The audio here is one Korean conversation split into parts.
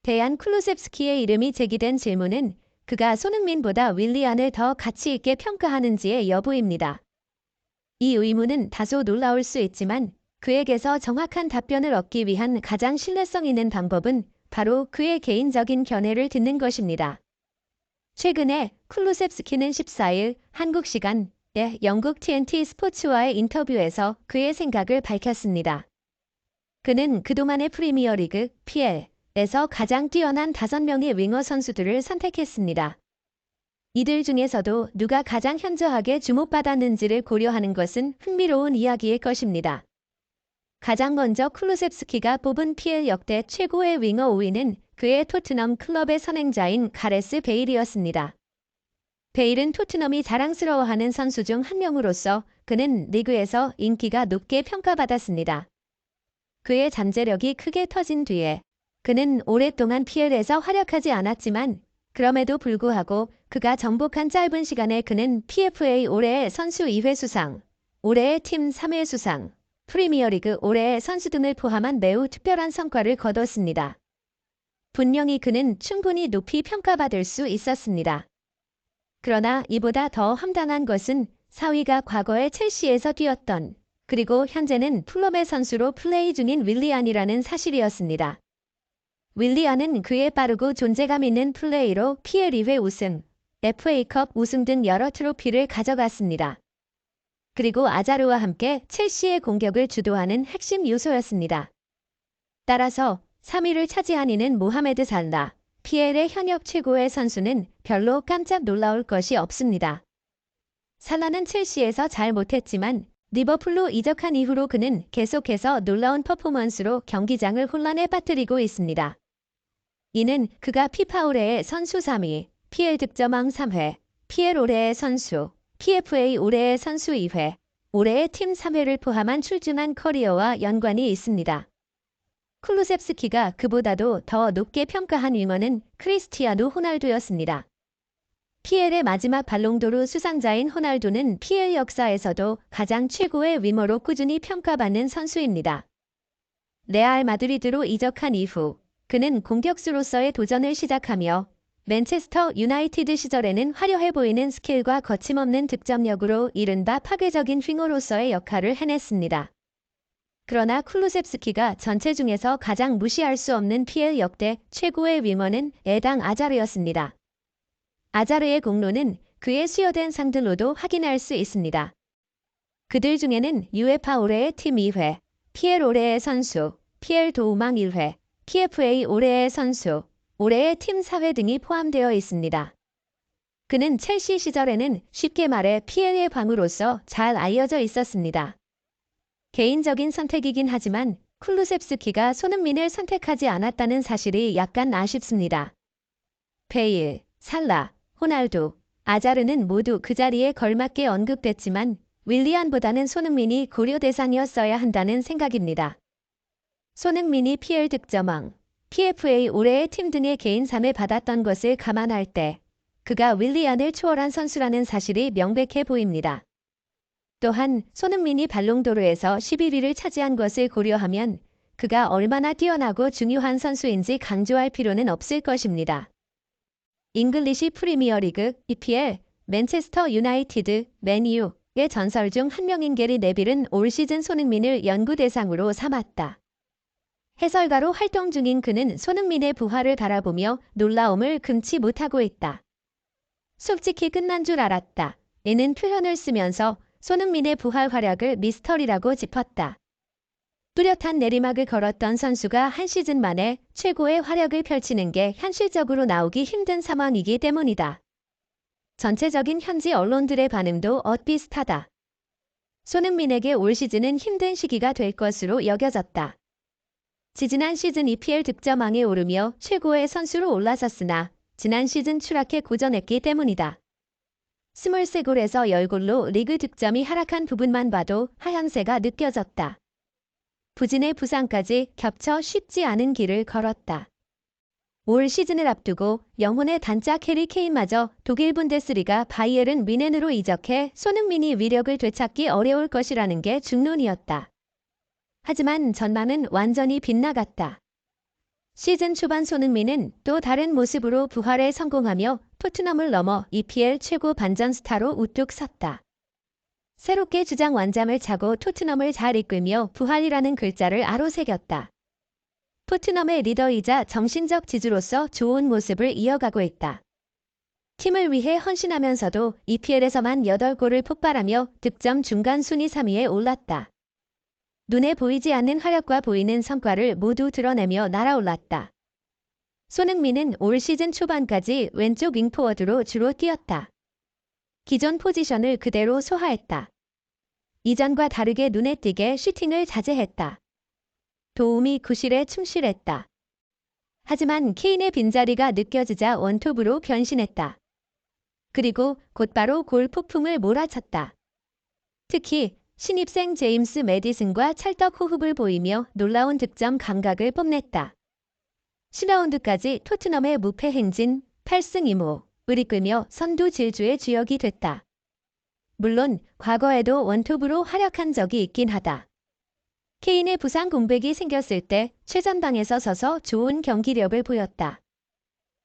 대한 쿨루셉스키의 이름이 제기된 질문은 그가 손흥민보다 윌리안을 더 가치 있게 평가하는지의 여부입니다. 이 의문은 다소 놀라울 수 있지만 그에게서 정확한 답변을 얻기 위한 가장 신뢰성 있는 방법은 바로 그의 개인적인 견해를 듣는 것입니다. 최근에 쿨루셉스키는 14일 한국 시간에 영국 TNT 스포츠와의 인터뷰에서 그의 생각을 밝혔습니다. 그는 그동안의 프리미어리그 PL에서 가장 뛰어난 5명의 윙어 선수들을 선택했습니다. 이들 중에서도 누가 가장 현저하게 주목받았는지를 고려하는 것은 흥미로운 이야기일 것입니다. 가장 먼저 쿨루셉스키가 뽑은 PL 역대 최고의 윙어 5위는 그의 토트넘 클럽의 선행자인 가레스 베일이었습니다. 베일은 토트넘이 자랑스러워하는 선수 중 한 명으로서 그는 리그에서 인기가 높게 평가받았습니다. 그의 잠재력이 크게 터진 뒤에 그는 오랫동안 PL에서 활약하지 않았지만 그럼에도 불구하고 그가 정복한 짧은 시간에 그는 PFA 올해의 선수 2회 수상, 올해의 팀 3회 수상, 프리미어리그 올해의 선수 등을 포함한 매우 특별한 성과를 거뒀습니다. 분명히 그는 충분히 높이 평가받을 수 있었습니다. 그러나 이보다 더 황당한 것은 4위가 과거에 첼시에서 뛰었던 그리고 현재는 풀럼의 선수로 플레이 중인 윌리안이라는 사실이었습니다. 윌리안은 그의 빠르고 존재감 있는 플레이로 PL 2회 우승, FA컵 우승 등 여러 트로피를 가져갔습니다. 그리고 아자르와 함께 첼시의 공격을 주도하는 핵심 요소였습니다. 따라서 3위를 차지한 이는 모하메드 살라, PL의 현역 최고의 선수는 별로 깜짝 놀라울 것이 없습니다. 살라는 첼시에서 잘 못했지만 리버풀로 이적한 이후로 그는 계속해서 놀라운 퍼포먼스로 경기장을 혼란에 빠뜨리고 있습니다. 이는 그가 피파 올해의 선수 3위, PL 득점왕 3회, PL 올해의 선수, PFA 올해의 선수 2회, 올해의 팀 3회를 포함한 출중한 커리어와 연관이 있습니다. 쿨루셉스키가 그보다도 더 높게 평가한 윙어는 크리스티아누 호날두였습니다. PL의 마지막 발롱도르 수상자인 호날두는 PL 역사에서도 가장 최고의 윙어로 꾸준히 평가받는 선수입니다. 레알 마드리드로 이적한 이후 그는 공격수로서의 도전을 시작하며 맨체스터 유나이티드 시절에는 화려해 보이는 스킬과 거침없는 득점력으로 이른바 파괴적인 윙어로서의 역할을 해냈습니다. 그러나 쿨루셉스키가 전체 중에서 가장 무시할 수 없는 PL 역대 최고의 윙어는 에당 아자르였습니다. 아자르의 공로는 그의 수여된 상들로도 확인할 수 있습니다. 그들 중에는 UEFA 올해의 팀 2회, PL 올해의 선수, PL 도우망 1회, PFA 올해의 선수, 올해의 팀 4회 등이 포함되어 있습니다. 그는 첼시 시절에는 쉽게 말해 PL의 광으로서 잘 알려져 있었습니다. 개인적인 선택이긴 하지만 쿨루셉스키가 손흥민을 선택하지 않았다는 사실이 약간 아쉽습니다. 베일, 살라, 호날두, 아자르는 모두 그 자리에 걸맞게 언급됐지만 윌리안보다는 손흥민이 고려 대상이었어야 한다는 생각입니다. 손흥민이 PL 득점왕, PFA 올해의 팀 등의 개인상을 받았던 것을 감안할 때 그가 윌리안을 초월한 선수라는 사실이 명백해 보입니다. 또한 손흥민이 발롱도르에서 11위를 차지한 것을 고려하면 그가 얼마나 뛰어나고 중요한 선수인지 강조할 필요는 없을 것입니다. 잉글리시 프리미어리그 EPL 맨체스터 유나이티드 맨유의 전설 중 한 명인 게리 네빌은 올 시즌 손흥민을 연구 대상으로 삼았다. 해설가로 활동 중인 그는 손흥민의 부활을 바라보며 놀라움을 금치 못하고 있다. 솔직히 끝난 줄 알았다. 이는 표현을 쓰면서 손흥민의 부활 활약을 미스터리라고 짚었다. 뚜렷한 내리막을 걸었던 선수가 한 시즌 만에 최고의 활약을 펼치는 게 현실적으로 나오기 힘든 상황이기 때문이다. 전체적인 현지 언론들의 반응도 엇비슷하다. 손흥민에게 올 시즌은 힘든 시기가 될 것으로 여겨졌다. 지지난 시즌 EPL 득점왕에 오르며 최고의 선수로 올라섰으나 지난 시즌 추락에 고전했기 때문이다. 23골에서 10골로 리그 득점이 하락한 부분만 봐도 하향세가 느껴졌다. 부진의 부상까지 겹쳐 쉽지 않은 길을 걸었다. 올 시즌을 앞두고 영혼의 단짝 해리 케인마저 독일 분데스리가 바이에른 뮌헨으로 이적해 손흥민이 위력을 되찾기 어려울 것이라는 게 중론이었다. 하지만 전망은 완전히 빗나갔다. 시즌 초반 손흥민은 또 다른 모습으로 부활에 성공하며 토트넘을 넘어 EPL 최고 반전 스타로 우뚝 섰다. 새롭게 주장 완장을 차고 토트넘을 잘 이끌며 부활이라는 글자를 아로 새겼다. 토트넘의 리더이자 정신적 지주로서 좋은 모습을 이어가고 있다. 팀을 위해 헌신하면서도 EPL에서만 8골을 폭발하며 득점 중간 순위 3위에 올랐다. 눈에 보이지 않는 화력과 보이는 성과를 모두 드러내며 날아올랐다. 손흥민은 올 시즌 초반까지 왼쪽 윙포워드로 주로 뛰었다. 기존 포지션을 그대로 소화했다. 이전과 다르게 눈에 띄게 슈팅을 자제했다. 도움이 구실에 충실했다. 하지만 케인의 빈자리가 느껴지자 원톱으로 변신했다. 그리고 곧바로 골 폭풍을 몰아쳤다. 특히 신입생 제임스 매디슨과 찰떡 호흡을 보이며 놀라운 득점 감각을 뽐냈다. 10라운드까지 토트넘의 무패 행진 8승 2무를 이끌며 선두 질주의 주역이 됐다. 물론 과거에도 원톱으로 활약한 적이 있긴 하다. 케인의 부상 공백이 생겼을 때 최전방에서 서서 좋은 경기력을 보였다.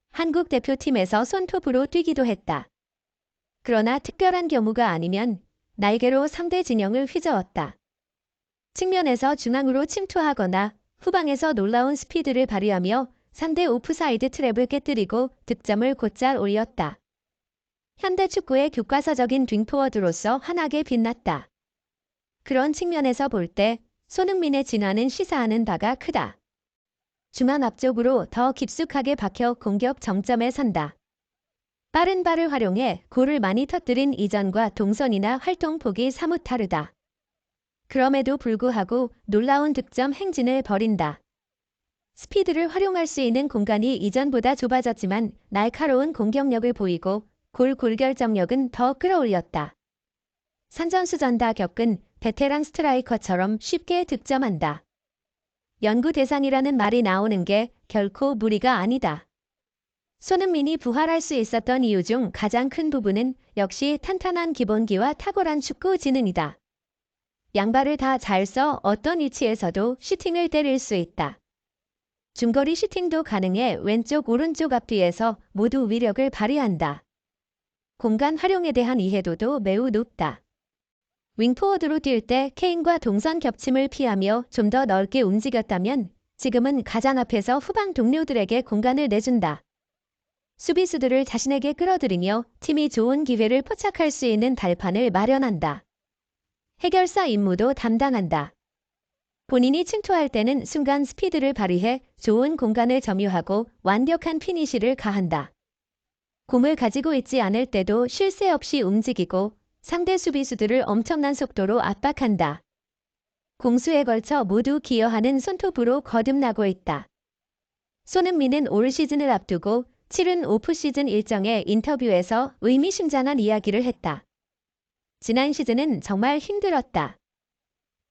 한국 대표팀에서 손톱으로 뛰기도 했다. 그러나 특별한 경우가 아니면 날개로 상대 진영을 휘저었다. 측면에서 중앙으로 침투하거나 후방에서 놀라운 스피드를 발휘하며 상대 오프사이드 트랩을 깨뜨리고 득점을 곧잘 올렸다. 현대 축구의 교과서적인 윙포워드로서 환하게 빛났다. 그런 측면에서 볼 때 손흥민의 진화는 시사하는 바가 크다. 중앙 앞쪽으로 더 깊숙하게 박혀 공격 정점에 선다. 빠른 발을 활용해 골을 많이 터뜨린 이전과 동선이나 활동폭이 사뭇 다르다. 그럼에도 불구하고 놀라운 득점 행진을 벌인다. 스피드를 활용할 수 있는 공간이 이전보다 좁아졌지만 날카로운 공격력을 보이고 골 결정력은 더 끌어올렸다. 산전수전 다 겪은 베테랑 스트라이커처럼 쉽게 득점한다. 연구 대상이라는 말이 나오는 게 결코 무리가 아니다. 손흥민이 부활할 수 있었던 이유 중 가장 큰 부분은 역시 탄탄한 기본기와 탁월한 축구 지능이다. 양발을 다 잘 써 어떤 위치에서도 슈팅을 때릴 수 있다. 중거리 슈팅도 가능해 왼쪽 오른쪽 앞뒤에서 모두 위력을 발휘한다. 공간 활용에 대한 이해도도 매우 높다. 윙포워드로 뛸 때 케인과 동선 겹침을 피하며 좀 더 넓게 움직였다면 지금은 가장 앞에서 후방 동료들에게 공간을 내준다. 수비수들을 자신에게 끌어들이며 팀이 좋은 기회를 포착할 수 있는 발판을 마련한다. 해결사 임무도 담당한다. 본인이 침투할 때는 순간 스피드를 발휘해 좋은 공간을 점유하고 완벽한 피니시를 가한다. 공을 가지고 있지 않을 때도 쉴 새 없이 움직이고 상대 수비수들을 엄청난 속도로 압박한다. 공수에 걸쳐 모두 기여하는 손톱으로 거듭나고 있다. 손흥민은 올 시즌을 앞두고 치른 오프시즌 일정의 인터뷰에서 의미심장한 이야기를 했다. 지난 시즌은 정말 힘들었다.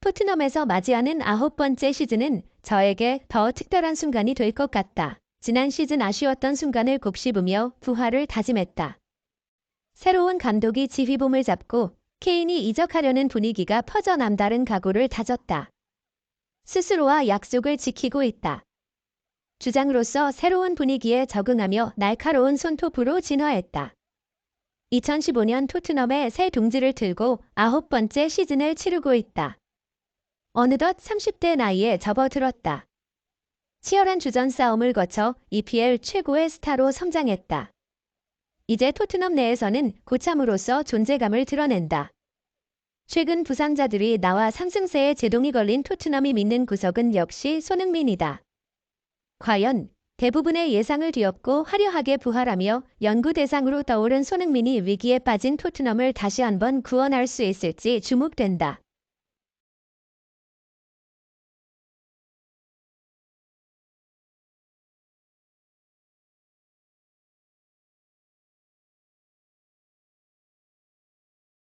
토트넘에서 맞이하는 9번째 시즌은 저에게 더 특별한 순간이 될 것 같다. 지난 시즌 아쉬웠던 순간을 곱씹으며 부활을 다짐했다. 새로운 감독이 지휘봉을 잡고 케인이 이적하려는 분위기가 퍼져 남다른 각오를 다졌다. 스스로와 약속을 지키고 있다. 주장으로서 새로운 분위기에 적응하며 날카로운 손톱으로 진화했다. 2015년 토트넘의 새 둥지를 틀고 9번째 시즌을 치르고 있다. 어느덧 30대 나이에 접어들었다. 치열한 주전 싸움을 거쳐 EPL 최고의 스타로 성장했다. 이제 토트넘 내에서는 고참으로서 존재감을 드러낸다. 최근 부상자들이 나와 상승세에 제동이 걸린 토트넘이 믿는 구석은 역시 손흥민이다. 과연 대부분의 예상을 뒤엎고 화려하게 부활하며 연구 대상으로 떠오른 손흥민이 위기에 빠진 토트넘을 다시 한번 구원할 수 있을지 주목된다.